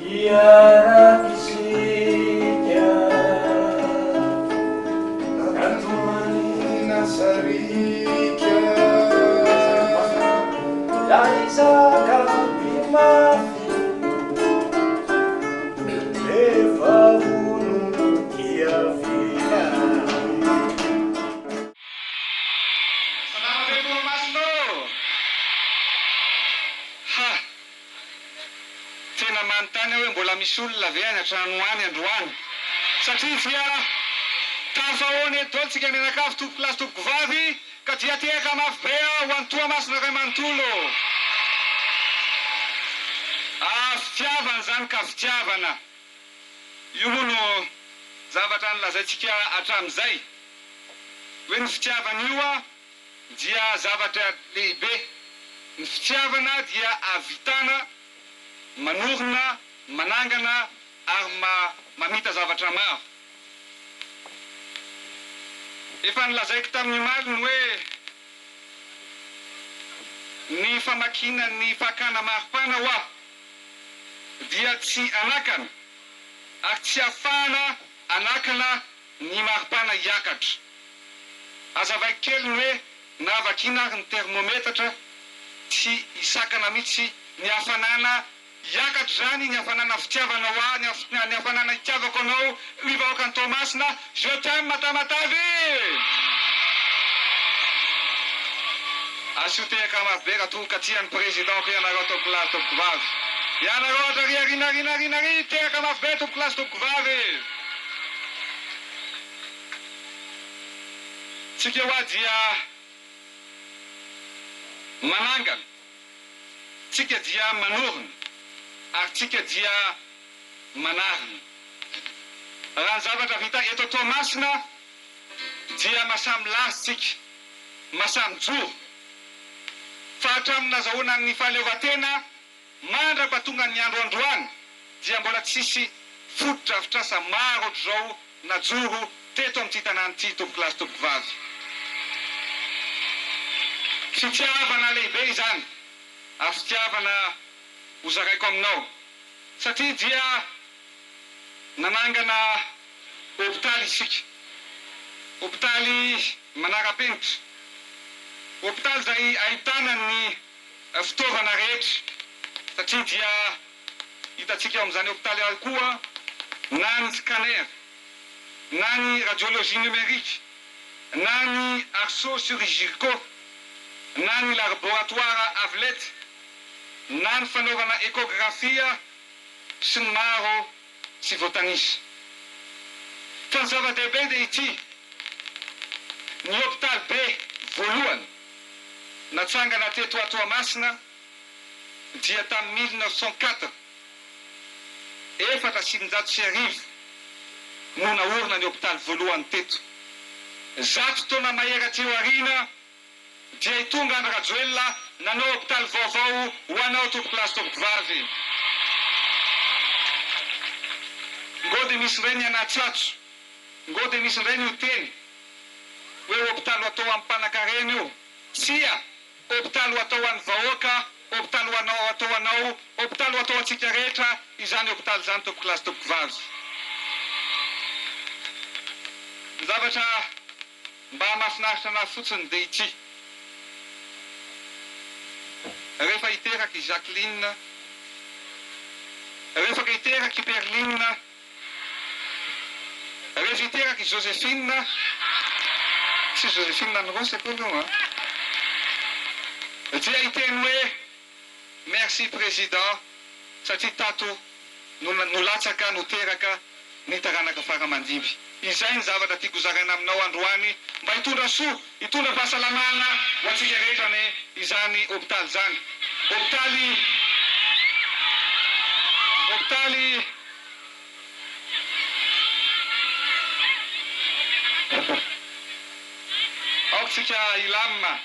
Iarapisika Kantumani Nasarika Yaisa Kapimafi Eva Unu Kiafia Salamat po, Maslo! Ha! Tena manontany hoe mbola misy olona ve any an-tranoany androany satria dia tafahoany eto daholo tsika mianakavy tompoko lasy tompoko vavy ka dia tehaka mafy be ho antoa masina ray manontolo fitiavana zany ka fitiavana io moa no zavatra nolazaintsika hatramin'izay hoe ny fitiavana io dia zavatra lehibe ny fitiavana dia ahavitana manorina manangana ary mamita zavatra maro efa nilazaiko tamin'ny maliny hoe ny famakina ny fakana maripana ho aho dia tsy anakana ary tsy afahana anakana ny maripana hiakatra azavaiko kely ny hoe navakina ary ny termometatra tsy isakana mihitsy ny hafanana hiakatra zany ny hafanana fitiavana ho aho ny hafanana hitiavako anao ivahoaka ny Tomasina je t'aime matamatavy asotehaka mafy be ratongoka tian'ny présidentko ianareo tompoko lasy tompoko vavy ianareo ohatra rinarinarinary tehaka mafy be tompoko lasy tompoko vavy tsika hoa dia manangana tsika dia manorina ary tsika dia manarina raha ny zavatra vita eto Tomasina dia masamy lasy tsika masamy joro fa hatramin'ny nazahoana ny fahaleovan-tena mandrapatonga ny andro androany dia mbola tsisy fotodrafitrasa maro ohatr'izao najoro teto amin'ity tanàna ity tompoko lasy tompoko vavy fitiavana lehibe izany ary fitiavana hozaraiko aminao satria dia nanangana hôpitaly isika hôpitaly manara-penitra hôpitaly zay ahitana ny fitaovana rehetra satria dia hitatsika eo amin'izany hôpitaly ao koa na ny scanner na ny radiologie numérique na ny arceau chirurgicaux na ny laboratoire avelete na ny fanaovana échographia sy ny maro sy voatanisa fa ny zava-dehibe dia ity ny hôpitaly be voalohany natsangana teto a Toamasina dia tamin'ny 1904 efatra sy 1900 no naorina ny hôpitaly voalohany teto 100 taona mahery teo aoriana dia hitonga Andry Rajoelina nanao hôpitaly vaovao ho anao tompoko lasy tompoko vavy ngo dia misy indray ny anatsatso ngo dia misy indray ny hoteny hoe hôpitaly ho atao amin'ny mpanan-karena io tsia hôpitaly ho atao an'ny vahoaka hôpitaly ho atao anao hôpitaly ho atao antsika rehetra izany hôpitaly izany tompoko lasy tompoko vavy ny zavatra mba mahafinaritra anahy fotsiny dia ity rehefa hiteraky Jacqueline rehefa hiteraky Perline rehefa hiteraky Joséphine sy Joséphine Nandrosy akory io dia hiteny hoe merci président satria tato nolatsaka noteraka nitaranaka faramandimby izay ny zavatra tiako zaraina aminao androany mba hitondra soa hitondra fahasalamana ho antsika rehetra ny izany hôpitaly zany hôpitaly aotsika ilamina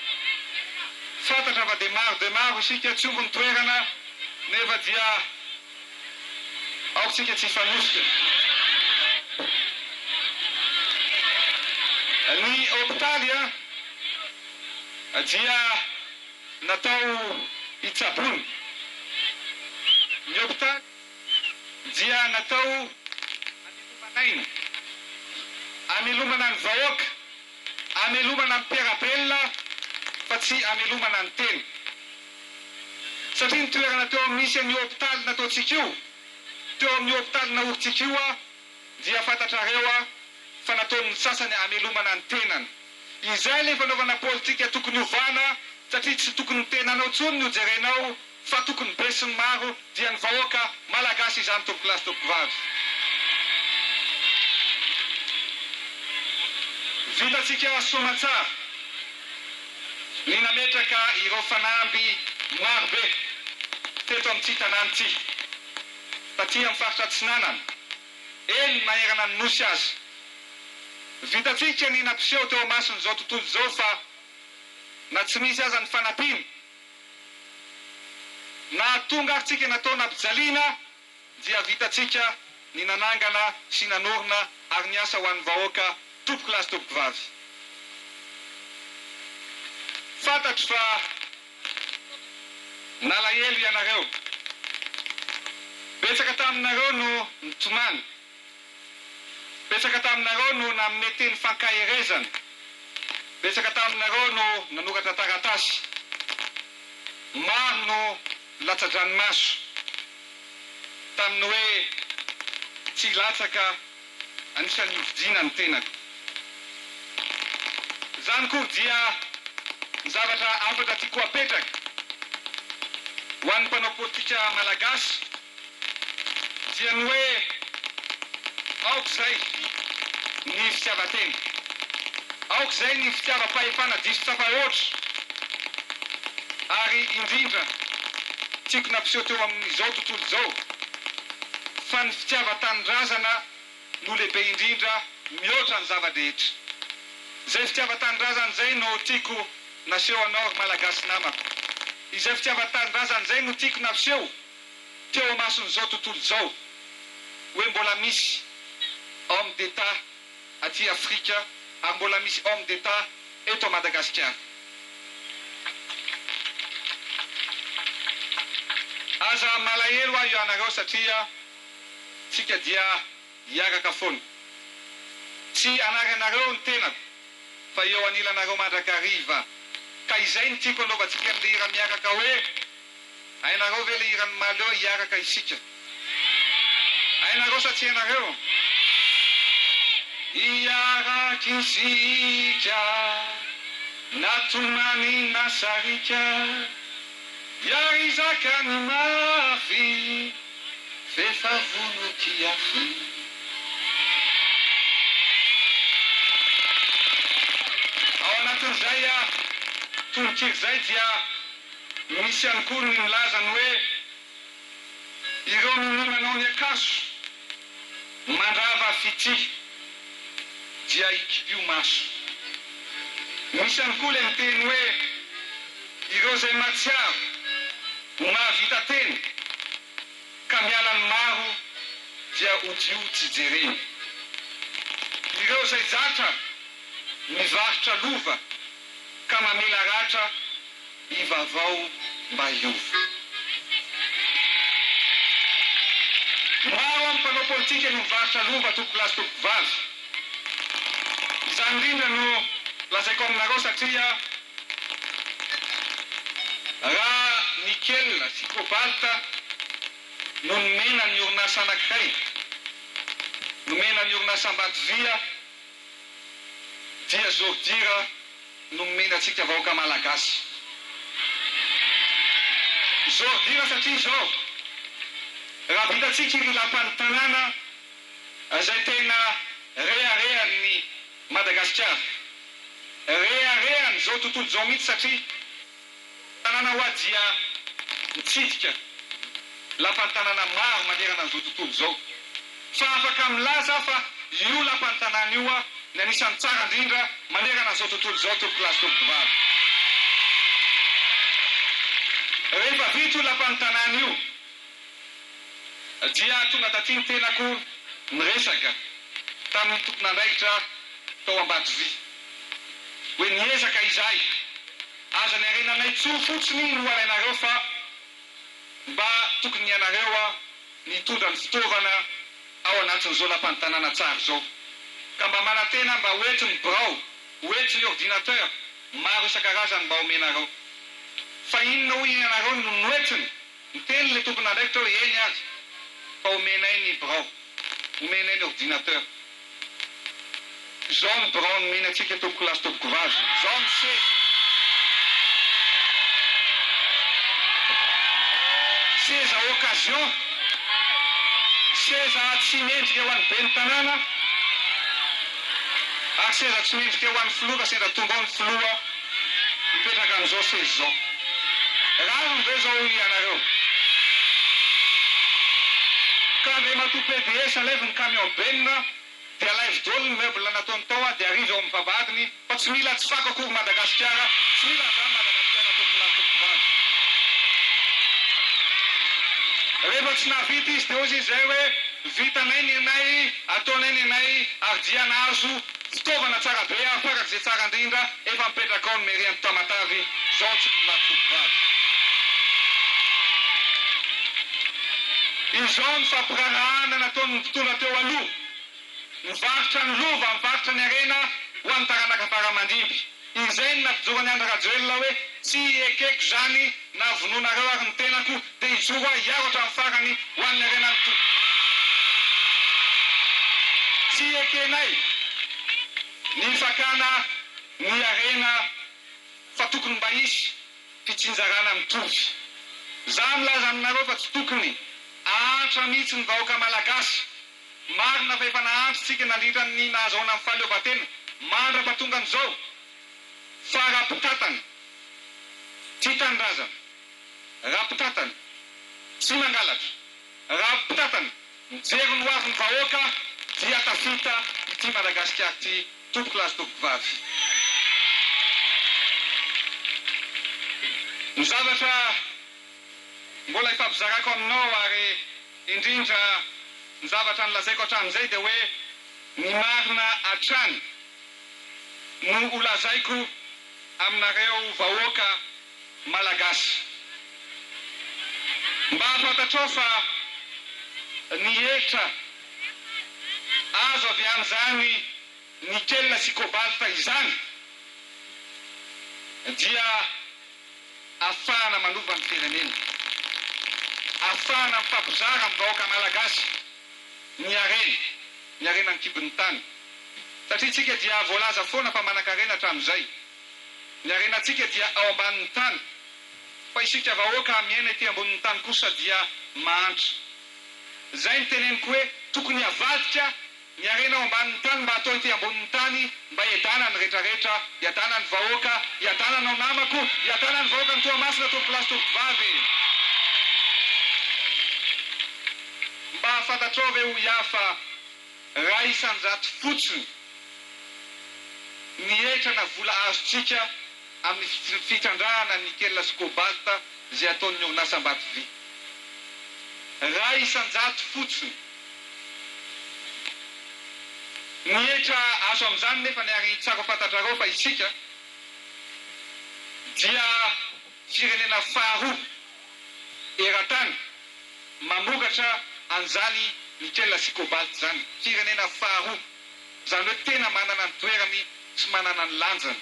fantatra fa de maro isika tsy omby ny toerana nefa dia aotsika tsy fanosika ny hôpitaly dia natao hitsabony ny hôpitaly dia natao amelomanaina, amelomana ny vahoaka, amelomana ny mpiarabelona fa tsy amelomana ny teny. Satria ny toerana teo amin'ny misy ny hôpitaly nataontsika io, teo amin'ny hôpitaly naoritsika io dia fantatrareo fa nataon'ny sasany amelomana ny tenany. Izay ilay fanaovana politika tokony ovana, satria tsy tokony tenanao tsony no jerenao fa tokony be sy ny maro dia ny vahoaka malagasy izany tompoko lasy tompoko vavy. Vitatsika soamantsara ny nametraka ireo fanamby marobe teto amin'ny tanàna ity, taty amin'ny faritra Atsinanana, eny maherana ny nosy azy. Vitatsika ny nampiseho teo masony zao tontolo zao fa na tsy misy aza ny fanampiany, na tonga aritsika natao nampijaliana dia vitatsika ny nanangana sy nanorina ary niasa ho an'ny vahoaka tompoko lasy tompoko vavy. Fantatro fa nalahelo ianareo, betsaka taminareo no nitomany, betsaka taminareo no namine teny fankaherezana, betsaka taminareo no nanoratra taratasy, maro no latsa-dranomaso tamin'ny hoe tsy latsaka anisan'ny hividiana ny tenako. Zany koa dia ny zavatra afatra tiako apetraka ho an'ny mpanao politika malagasy dia ny hoe aoka zay ny fitiavan-tena, aoka zay ny fitiavam-pahefana diso tafahoatra, ary indrindra tiako nampiseho teo amin'izao tontolo izao fa ny fitiavan-tanindrazana no lehibe indrindra mihoatra ny zava-drehetra. Izay fitiavan-tanindrazana zay no tiako naseho anao malagasy namako. Izay fitiavan-tanindrazana zay no tiako nampiseho teo amason'izao tontolo izao hoe mbola misy homme d'État aty Afrika ary mbola misy homme d'État eto Madagasikara. Aza malahelo aho ianareo satria tsika dia hiaraka foana. Tsy anaranareo ny tenako fa eo anilanareo mandrakariva. Ka izay ny tiako anaovantsika an'le hira miaraka hoe hainareo ve le hiran'ny maleo hiaraka isika? Hainareo sa tsy hainareo? Hiaraka isika natomany nasarika, iarizaka ny mafy fefavono kiafy. Ao anatin'izay tononkiro zay dia misy ihany koa ny milaza ny hoe ireo manao ny akaso mandrava fity dia ikipio maso. Misy ihany koa le miteny hoe ireo zay matsiaro no mahavita teny ka miala ny maro dia odiotsy jereny. Ireo zay zatra mivarotra lova ka mamela ratra ivavao mba hiova. Maro amin'ny mpanao politika no mivarotra lova tompoko lasy tompoko vavy. Izany indrindra no lazaiko aminareo satria raha nikel sy kobalta no nomena ny orinasa anankiray, nomena ny orinasa Ambatovia, dia Zordira no nomena antsika vahoaka malagasy. Zordira satria izao raha vitatsika iry lampan'ny tanàna izay tena reharehan'ny Madagasikara, reharehany zao tontolo zao mihitsy satria tanàna hoa dia mitsidika lampan'ny tanàna maro manerana an'izao tontolo zao. Fa afaka milaza fa io lampan'ny tanàna io ny anisan'ny tsara indrindra manerana an'izao tontolo zao tompoko lasy tompoko vavy. Rehefa vita io lampan'ny tanàna io dia tonga taty ny tenako miresaka tamin'ny tompon'andraikitra tao Ambatovia hoe niezaka izahay aza ny arenanay tso fotsiny no alainareo fa mba tokony ianareo nitondra ny fitaovana ao anatin'izao lampantanàna tsara zao. Ka mba manantena mba hoentiny birao, hoentiny ordinateur, maro isan-karazany mba omenareo. Fa inona hoy ianareo no noentiny? Miteny le tompona andraikitra hoe eny azy. Fa omenay ny birao, omenay ny ordinateur. Zao ny birao nomeny antsika tompoko lasy tompoko vavy. Zao ny seza. Seza occasion, seza tsy mendrika ho an'ny ben'ny tanàna, ary seza tsy mendrika ho an'ny filoha, seza tonga ao ny filoha mipetraka amin'izao seza zao. Raha ny ve zao ianareo? Ka andeha matoa PDS alevy ny camion benina, dia alaivo daholo ny meuble nataony tao dia ariva ao amin'ny vavahadiny, fa tsy mila tsy fako akory Madagasikara, tsy mila zany Madagasikara tompoko lasy tompoko vavy. Rehefa tsy nahavita izy dia ozy izy zay hoe vitanay ny anay, ataonay ny anay ardia nahazo fitaovana tsara be afarak'izay tsara indrindra efa mipetraka ao ny mairie ny Tamatavy, zao tompoko lasy tompoko vavy. Izao ny fampirarahana nataony mpitondra teo aloha, mivarotra ny lova, mivarotra ny arena ho an'ny taranaka faramandimby. Izay ny nampijoro Andry Rajoelina hoe tsy ekeko zany na vononareo ary ny tenako dia hijoro aho iaro hatramin'ny farany ho an'ny arena ny tsy ekenay ny fakana ny arena fa tokony mba hisy fitsinjarana mitovy. Za milaza aminareo fa tsy tokony ahatra mihitsy ny vahoaka malagasy. Marina fa efa nahantra tsika nandritra ny nahazoana amin'ny fahaleovan-tena mandra-pahatonga an'izao fa rapitatana tsy tanindrazana, rapitatana tsy mangalatra, rapitatana mijery ny hoavy ny vahoaka dia tafita ity Madagasikara ity tompoko lasy tompoko vavy. Ny zavatra mbola ifampizarako aminao ary indrindra ny zavatra nolazaiko hatramin'izay dia hoe ny marina hatrany no holazaiko aminareo vahoaka malagasy. Mba hafantatrao fa ny hevitra azo avy amin'izany nickel sy cobalt izany dia ahafahana manova ny firenena, ahafahana mifampizara amin'ny vahoaka malagasy ny arena ny kibon'ny tany. Satria tsika dia voalaza foana fa manan-karena hatramin'izay. Ny arenantsika dia ao ambanin'ny tany, fa isika vahoaka miaina ety ambonin'ny tany kosa dia mahantra. Zay ny teneniko hoe tokony havadika ny arena ao ambanin'ny tany mba atao ety ambonin'ny tany mba hiadana ny rehetrarehetra, hiadana ny vahoaka, hiadana nao namako, hiadana ny vahoaka ny Toamasina tompoko lasy tompoko vavy. Mba hafantatrao ve ho iafa raha isan-jato fotsiny ny hetrana vola azontsika amin'ny fitrandrahana nickel sy cobalt izay ataon'ny orinasa Ambatovy. Raha isan-jato fotsiny ny hetra azo amin'izany nefa ny ary tsara fantatrareo fa isika dia firenena faharoa eran-tany mamokatra an'izany nickel sy cobalt zany. Firenena faharoa, zany hoe tena manana ny toerany sy manana ny lanjany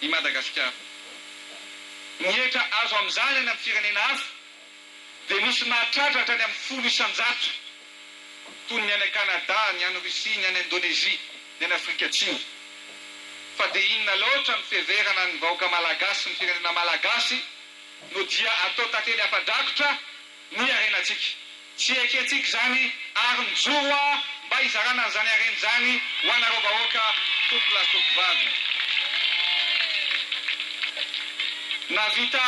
i Madagasikara. Ny hetra azo amin'izany any amin'ny firenena hafa dia misy mahatratra any amin'ny 10,000 toy ny any Canada, ny any Russie, ny any Indonésie, ny any Afrika Atsimo. Fa dia inona loatra ny fiheverana ny vahoaka malagasy, ny firenena malagasy no dia atao tantely hafa-drakotra ny arenantsika. Tsy ekentsika zany ary mijoro mba hizarana an'izany arena zany ho anareo vahoaka tompoko lasy tompoko vavy. Navita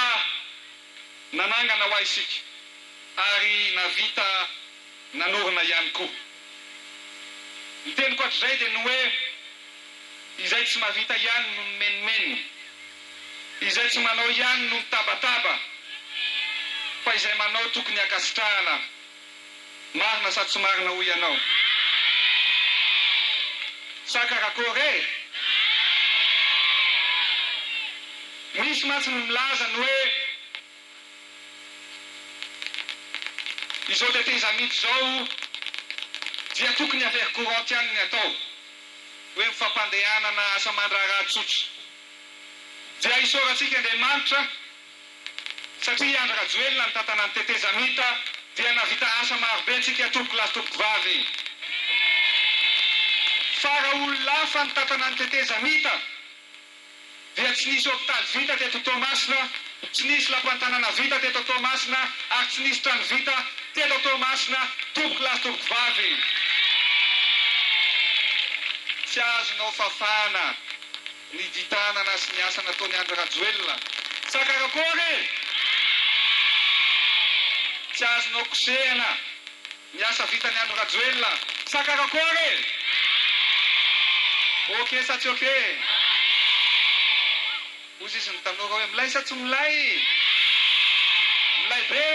nanangana ho ahy isika ary navita nanorina ihany koa. Ny teniko hatrizay dia ny hoe izay tsy mahavita ihany no menimeniny, izay tsy manao ihany no mitabataba, fa izay manao tokony hakasitrahana. Marina sa tsy marina ho ianao? Sa karakory? Misy mantsy ny milaza ny hoe izao teteza mity zao dia tokony avery courant ihany ny atao hoe mifampandehanana asa mandraraha tsotra dia isaorantsika Andriamanitra satria Andry Rajoelina ny tantana ny teteza mita dia navita asa marobe antsika tompoko lahy tompoko vavy fa raha olona hafa ny tantana ny teteza mita dia tsy nisy hopitaly vita teto Toamasina, tsy nisy lampantanana vita teto Toamasina ary tsy nisy trano vita teto Toamasina tompoko lahy tompoko vavy. Tsy azonao fafana ny ditanana sy ny asa nataony Andry Rajoelina. Sakarakory! Tsy azonao kosehana ny asa vitany Andry Rajoelina. Sakarakory! Okey sa tsy okey? Ozy izy ny tanora hoe milay sa tsy milay? Milay be!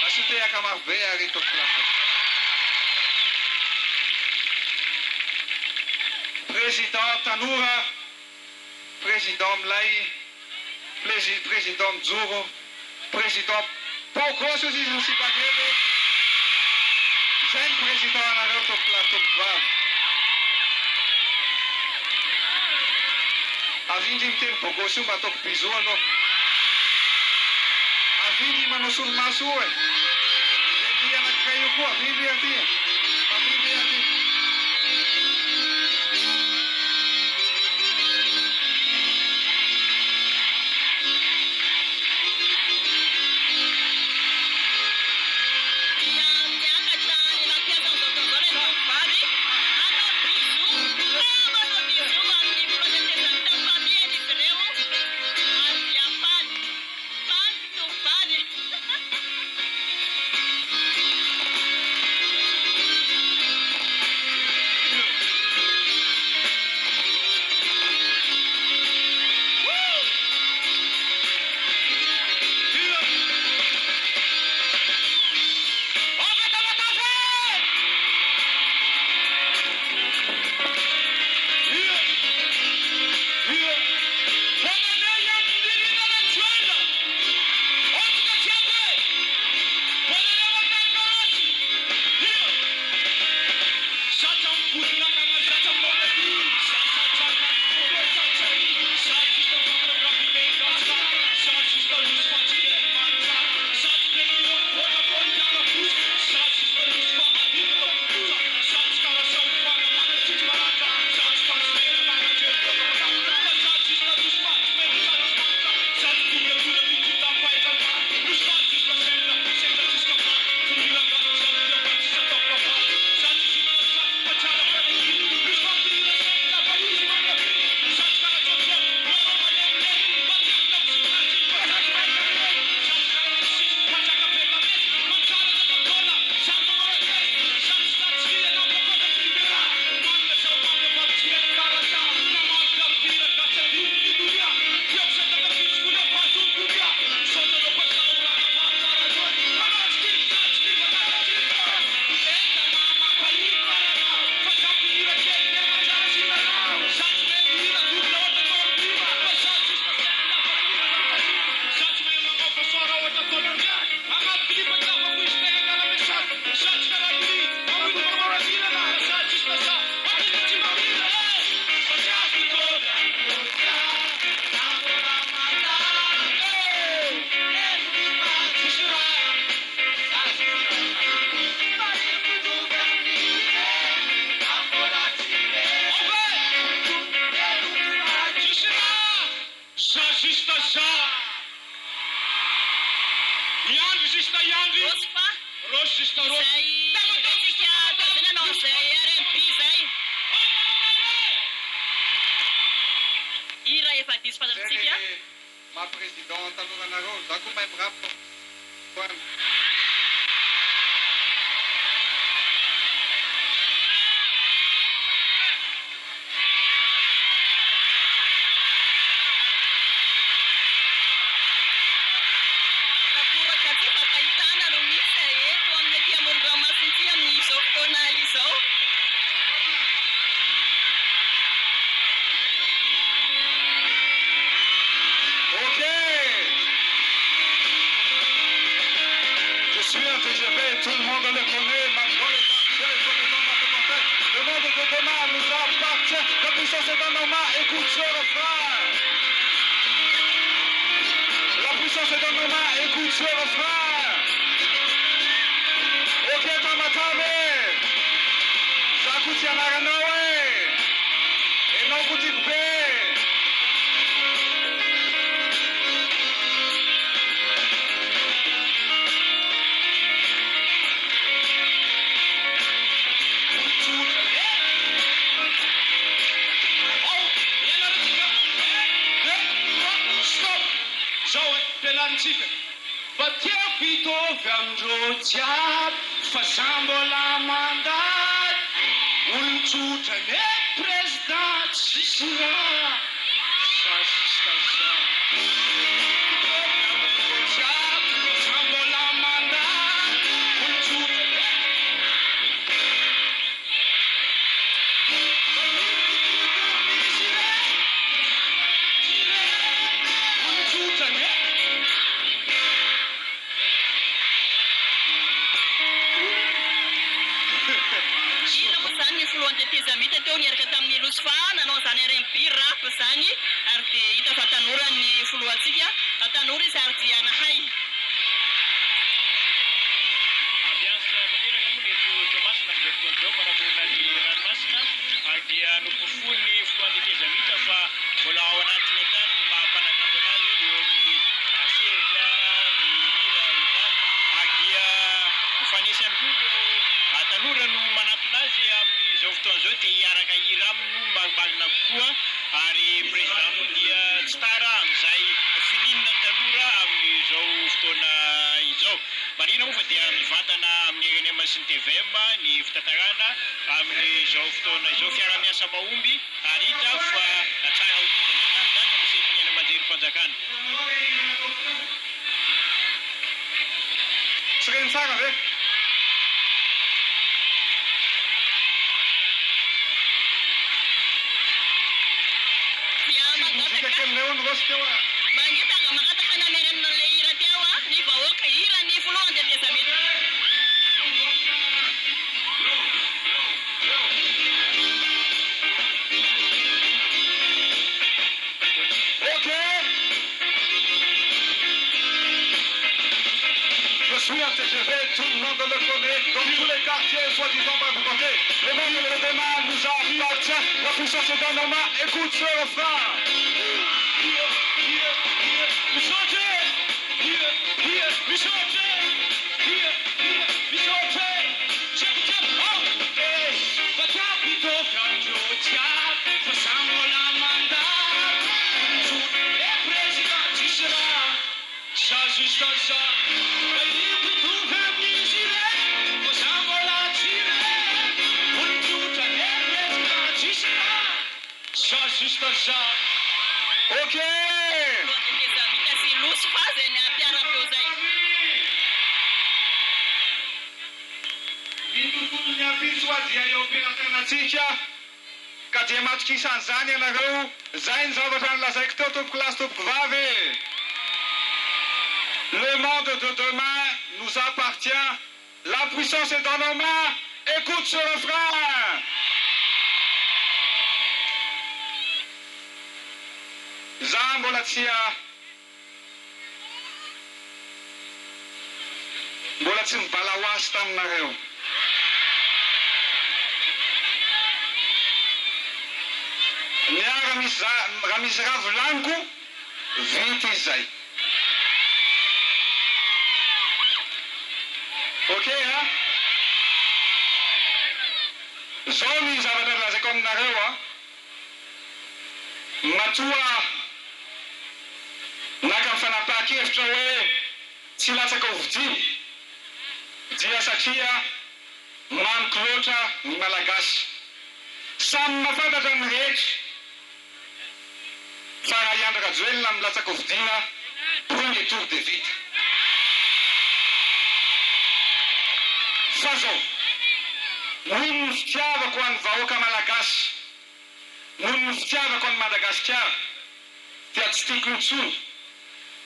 Asotehaka marobe ary tompoko lahy. Président tanora, président milay, président mijoro, président pogosy izy ny sipakely. Zay ny président anareo tompoko lahy tompoko vavy. Avindry miteny bogosy io mba ataoko bizo aloha. Avindry manao solomaso io e. Dia anankiray io koa avindry aty. Avindry aty. Ma-président tanoranareo, za koa mahay mirapy fa. Je suis est dans nos mains, écoute ce refrain. La puissance est dans nos mains, écoute ce refrain. Ok, Tamatame. Zakutia Naranoe. Et non, Boutique B. Fitovy andro jiaby fa zaho mbola mandaty olon-tsotra ne président tsisy raha za sista za fitovy andro jiaby fa zaho mbola mandaty olon-tsotra ne misy re olon-tsotra ne Tezamita teo niaraka tamin'ny Losfa nanao zany RMB rap zany ary dia hita fa tanora ny foloantsika tanora izy ary dia nahay ambiance tanteraka moa neto Tomasina amin'izao fotoan'izao manamorona ny ranomasina dia nopofony foloan'ny Tezamita fa mbola ao anatiny akany mampanakanto anazy eo amin'ny seza ny hira izany dia mifanesy ihany koa tanora no manampina azy amin'izao fotoan'izao dia hiaraka hira aminy no marina kokoa ary président dia tsy tara amin'izay filinina ny tanora amin'izao fotoana izao marina moa fa dia mivantana amin'ny RNM sy ny TVM ny fitantarana amin'izao fotoana izao fiara-miasa mahomby ary hita fa tsara hotizana akany zany misentiny any amanjery-panjakana tsy reny tsara ve mangetaka makataka namerenina le hira teo ny vahoaka hira ny foloany dia Tezamita Ok. Je suis un TGV, tout le monde le connaît, dans tous les quartiers, soi-disant bavardés. Les mondes et les démons nous appartiennent, la puissance est dans nos mains, écoute ce refrain. Ok. Tezamita sy Losfa zay ny ampiarapeo zay Ny tontolo ny ampitso adia eo am-piantenantsika ka dia matokisan'izany ianareo zay ny zavatra nilazaiko teo tompoko lasy tompoko vavy le monde de demain nous appartient la puissance est dans nos mains écoute ce refrain za mbola tsy mibala hoasy taminareo raha misy ravo laniko vity izay ok ha zao ny zavatra lazako aminareo matoa naka mifanapahan-kevitra hoe tsy latsaka ho dia satria manoko loatra ny malagasy samy mafantatra ny rehetra fa raha Iandry Rajoelina milatsaka ho vidiana premier tour de vite fa zao noho ny fitiavako an'ny vahoaka malagasy noho ny fitiavako an'ny Madagasikara dia tsy tiako intsony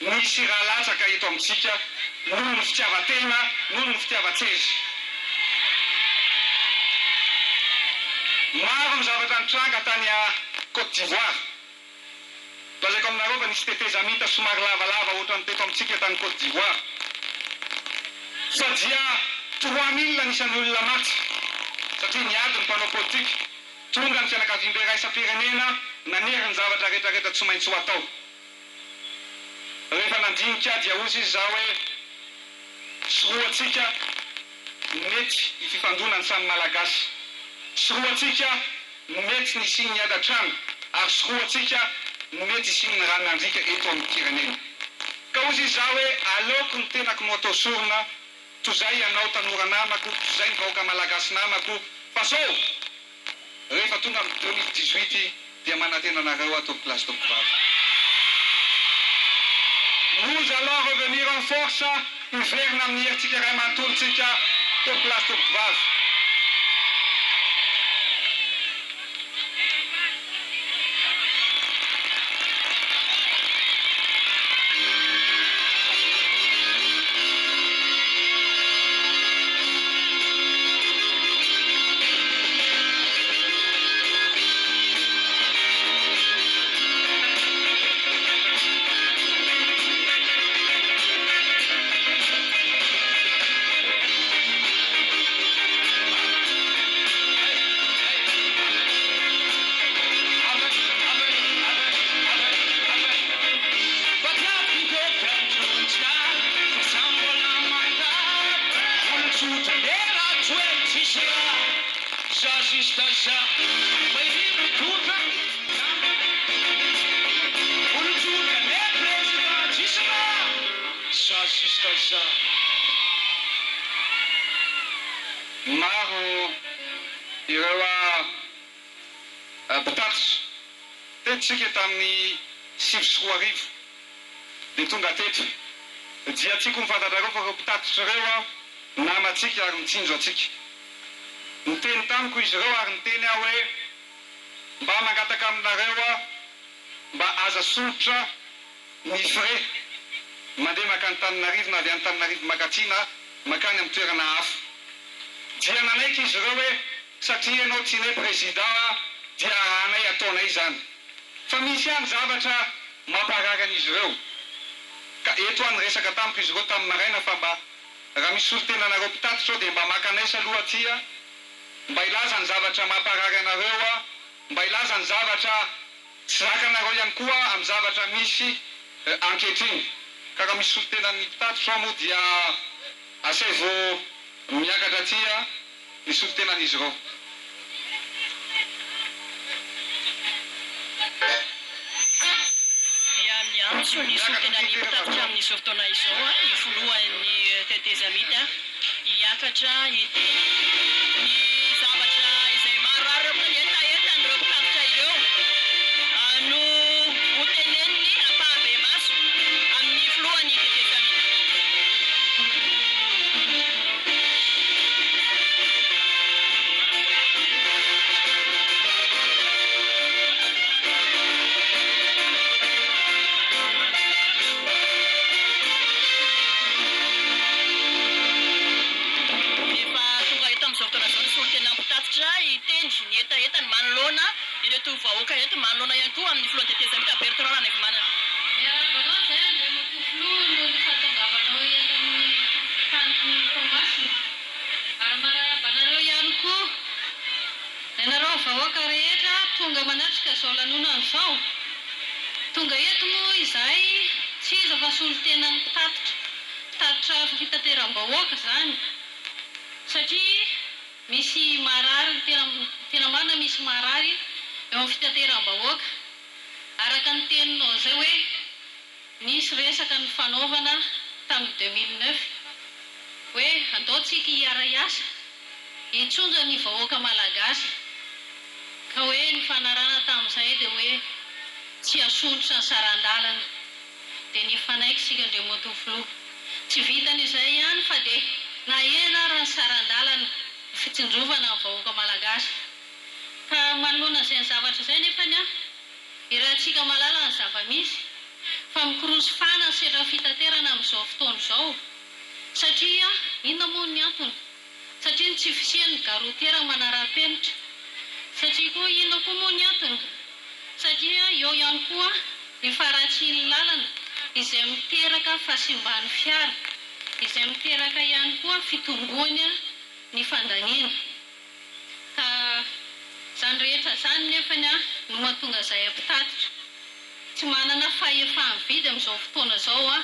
nisy raha latsaka eto amintsika noho ny fitiavan-tena noho ny fitiavan-tsezy maro ny zavatra nitranga tany Côte d'Ivoire. Lazaiko aminareo fa nisy tetezamita somary lavalava ohatran'ny teto amintsika tany Côte d'Ivoire. Fa dia 3000 anisan'ny olona maty satria niady ny mpanao politika. Tonga ny fianakaviam-be raisam-pirenena naneriny zavatra rehetrarehetra tsy maintsy ho atao. Rehefa nandinika dia ozy izy zao hoe soroatsika mety ififandonany samy malagasy. Soroatsika mety nisiny ny adatrano ary soroatsika mety isiny ny ranandrika eto amin'ny firenena. Ka ozy izy zao hoe aleoko ny tenako no atao sorona toy izay ianao tanora namako, toy izay ny vahoaka malagasy namako, fa sao rehefa tonga amin'ny 2018 dia manantena anareo ato amin'ny place Tokotavy. Nous allons revenir en force, hiverina amin'ny herintsika iray manontolontsika teo amin'ny place Tokotavy. Maro ireo mpitatitra tetitsika tamin'ny 2024 dia tonga teto dia tsika mifantatrareo fa ireo mpitatitra ireo namatsika ary mitsinjo atsika. Niteny tamiko izy ireo ary niteny aho hoe mba mangataka aminareo mba aza solitra ny frais mandeha makany Antananarivo na avy any Antananarivo makatsina makany amin'ny toerana hafa. Dia nanaiky izy ireo hoe satria ianao tsy ne président dia rahanay ataonay izany. Fa misy any zavatra mampararany izy ireo. Ka eto any resaka tamiko izy ireo tamin'ny maraina fa mba raha misy olo-tenanareo mpitatitra dia mba makanay saloha atia mba ilaza ny zavatra mamparary anareo, mba ilaza ny zavatra tsy zakanareo ihany koa amin'ny zavatra misy ankehitriny. Ka raha misy olo-tenan'ny mpitatitra moa dia asay vao miakatra atia misy olo-tenan'izy ireo. Dia miantso ny olo-tenan'ny mpitatitra amin'izao fotoana izao ny folohan'ny tetezamita hiakatra hiteny ny zavatra izay marary amin'ny entaentan'ireo mpitatitra ireo no hoteneniny ampahabe maso amin'ny folohan'ny tetezamita. Itendry ny etaetany manoloana ireto vahoaka eto manoloana ihany koa amin'ny filohan'ny tetezamita Bertrand Ranevimanana. Miarabana izay andremako filoha no ny fahatongavanao eto amin'ny tany Tomasina. Ary marabanareo ihany koa ianareo vahoaka rehetra tonga manatrika izao lanonana izao. Tonga eto moa izahay tsy iza fa solon-tenan'ny mpitatitra fitateram-bahoaka izany. Satria misy marary tena marina misy marary eo amin'ny fitateram-bahoaka. Araka ny teninao izay hoe nisy resaka ny fanaovana tamin'ny 2009 hoe andaontsika hiara-iasa hitondra ny vahoaka malagasy ka hoe ny fanarana tamin'izay dia hoe tsy asolotra ny sarandalana dia nifanaiky sika Andriamatofiloha. Tsy vitan'izay ihany fa dia nahena raha ny sarandalana fitsinjovana amin'ny vahoaka malagasy. Ka manoloana izay ny zavatra izay nefany irahantsika malala ny zava-misy fa mikorosofana ny sedra fitaterana amin'izao fotoana izao. Satria inona moa ny antony? Satria tsy fisian'ny garotera manara-penitra. Satria koa inona koa moa ny antony? satria eo ihany koa ny faratsiany lalana izay miteraka fahasimban'ny fiara, izay miteraka ihany koa fitomboana ny fandaniana. Ka zany rehetra zany nefany no mahatonga izay ampitatitra. Tsy manana fahefa-mividy amin'izao fotoana izao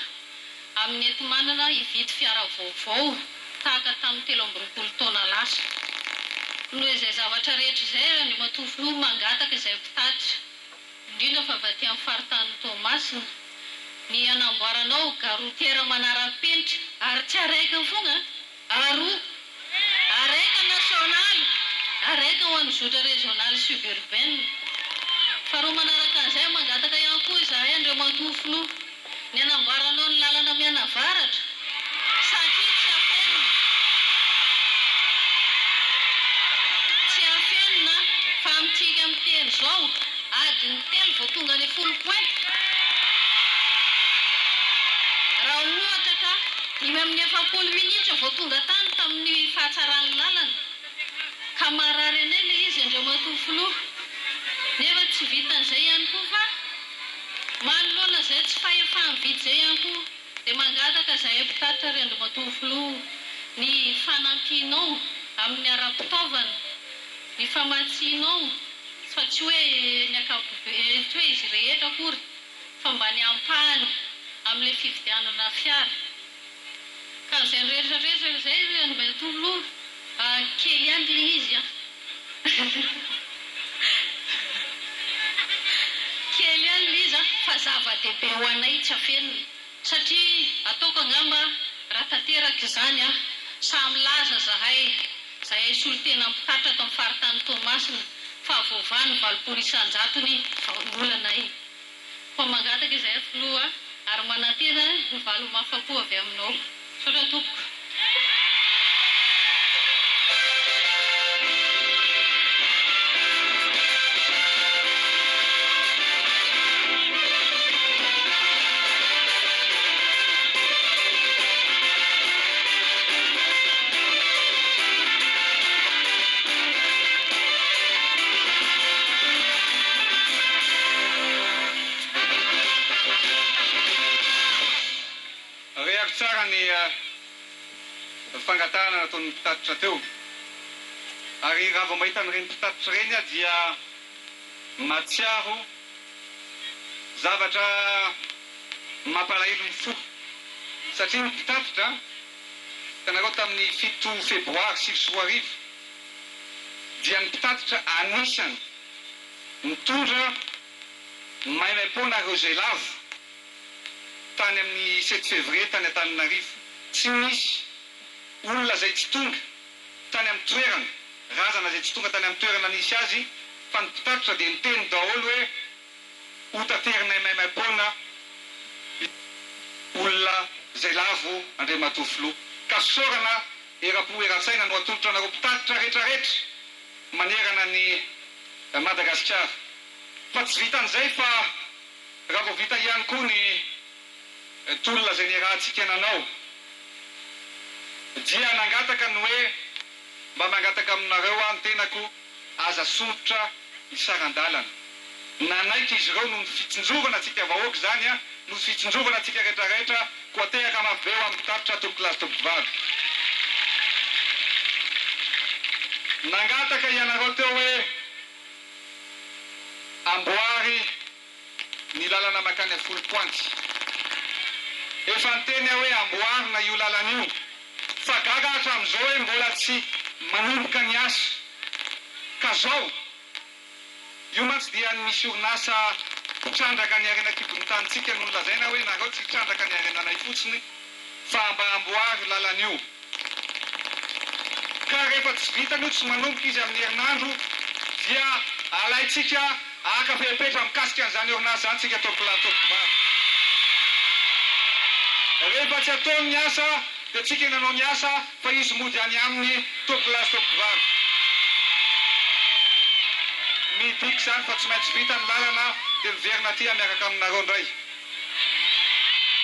amin'ny ety manana hividy fiara vaovao tahaka tamin'ny 13 taona lasa. Noho izay zavatra rehetra izay ny matofilo mangataka izay mpitatitra, indrindra fa avy aty amin'ny faritany Toamasina, ny anamboaranao garotera manara-penitra ary tsy araika foana, aroa, araika nasionaly, araika ho an'ny zotra régionaly suburbaine. Faharoa manaraka an'izay mangataka ihany koa izahay Andrio Matofilo ny anamboaranao ny lalana mianavaratra satria tsy afenina. Tsy afenina fa amintsika amin'ny teny izao adiny 3 vao tonga ny 10 pointy. Raha ohatra ka 5 minitra vao tonga tany tamin'ny fahatsarany lalana ka marary anay ilay izy Andrio Matofilo. Nefa tsy vitan'izay ihany koa fa manoloana izay tsy fahefa-mividy izay ihany koa dia mangataka izay mpitatitra ry Andrio Matofilo ny fanampianao amin'ny ara-pitaovana, ny famatsianao fa tsy hoe ny ankapobeny, tsy hoe izy rehetra akory fa mba ny ampahany amin'ilay fividianana fiara. Ka izay rehetrarehetra izay ry Andrio Matofilo kely ihany ilay izy kely ihany ilay izy fa zava-dehibe ho anay tsy afenina. Satria ataoko angamba raha tanteraka izany samy laza zahay solitena mpitatitra ato amin'ny faritany Toamasina fa voavany 20 isan-jatony vaolonay. Fa mangataka izay filoha ary manantena ny valo mafapo avy aminao. Sotra tompoko. Tsara ny fangatahana nataon'ny mpitatitra teo. Ary raha vao mahita an'ireny mpitatitra ireny dia matsiaro zavatra mampalahelo ny fo. Satria ny mpitatitra hitanareo tamin'ny 7 febroary 2024 dia ny mpitatitra anisany mitondra maimaim-pona Rogelavo tany amin'ny 7 février tany Antananarivo. Tsy misy olona izay tsy tonga tany amin'ny toerana, razana izay tsy tonga tany amin'ny toerana nisy azy, fa ny mpitatitra dia miteny daholo hoe hotanterinay maimaim-pona olona izay lavo Andrio Matofilo. Ka sorana erapo era-tsaina no atolotra anareo mpitatitra rehetrarehetra manerana ny Madagasikara. Fa tsy vitan'izay fa raha vao vita ihany koa ny tolona izay niarahantsika nanao dia nangataka ny hoe mba mangataka aminareo ny tenako aza sotra ny saran-dalana. Nanaiky izy ireo no ny fitsinjovana antsika vahoaka zany no ny fitsinjovana antsika rehetrarehetra koa tehaka maveo amin'ny mpitatitra tompolasy tompom-bavy. Nangataka ianareo teo hoe amboary ny lalana makany 10 pointy. Efa nteny hoe amboarina io lalana io fa gaga hatramin'izao hoe mbola tsy manomboka ny asa. Ka zao io mantsy dia misy orinasa trandraka ny arenakibon'ny tanitsika no lazaina hoe nareo tsy trandraka ny arenanay fotsiny fa mba amboary lalana io. Ka rehefa tsy vitany io tsy manomboka izy amin'ny herinandro dia alaitsika aka fepetra mikasika an'izany orinasa zany tsika tompolahy tompom-bavy. Rehefa tsy ataony ny asa dia tsika nanao ny asa fa izy mody any amin'ny tompolahy tompom-bavy. Midiky zany fa tsy maintsy vita ny lalana dia miverina aty miaraka aminareo indray.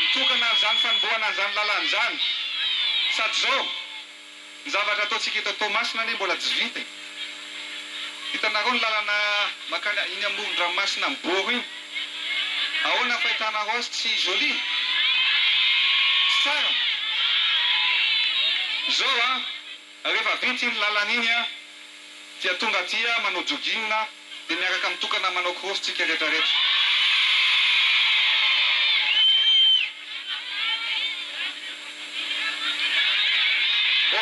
Mitokana an'izany fanombohana an'izany lalana izany. Sady zao ny zavatra ataontsika eto Toamasina anie mbola tsy vita. Hitanareo ny lalana makany iny amoron-dranomasina Miboro iny. Ahoana fahitanareo azy tsy joli? Tsara. Zao rehefa vita iny lalana iny dia tonga aty manao jogging dia miaraka mitokana manao cross tsika rehetrarehetra.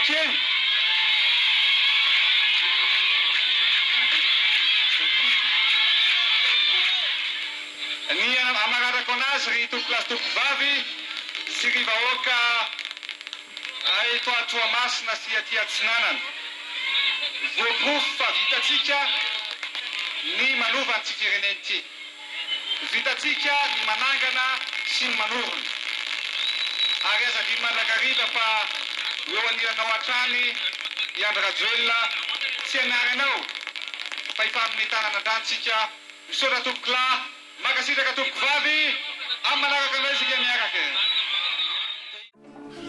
Okay. Ny amararako anazy ry tompolasy tompovavy sy ry vahoaka eto Toamasina sy aty Atsinanana. Voaporofo fa vitatsika ny manova antsika firenena ity. Vitatsika ny manangana sy ny manorona. Ary aza dimy mandrakariva fa eo aniranao hatrany i Andry Rajoelina tsy anaranao fa hifanomitanana andranotsika misaotra tompokolahy makasitraka tompovavy amin'ny manaraka anao isika miaraka.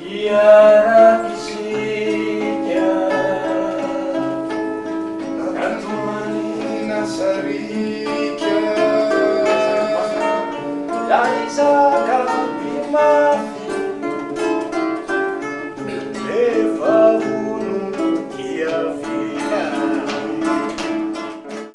Hiarakisika Katomani Nasari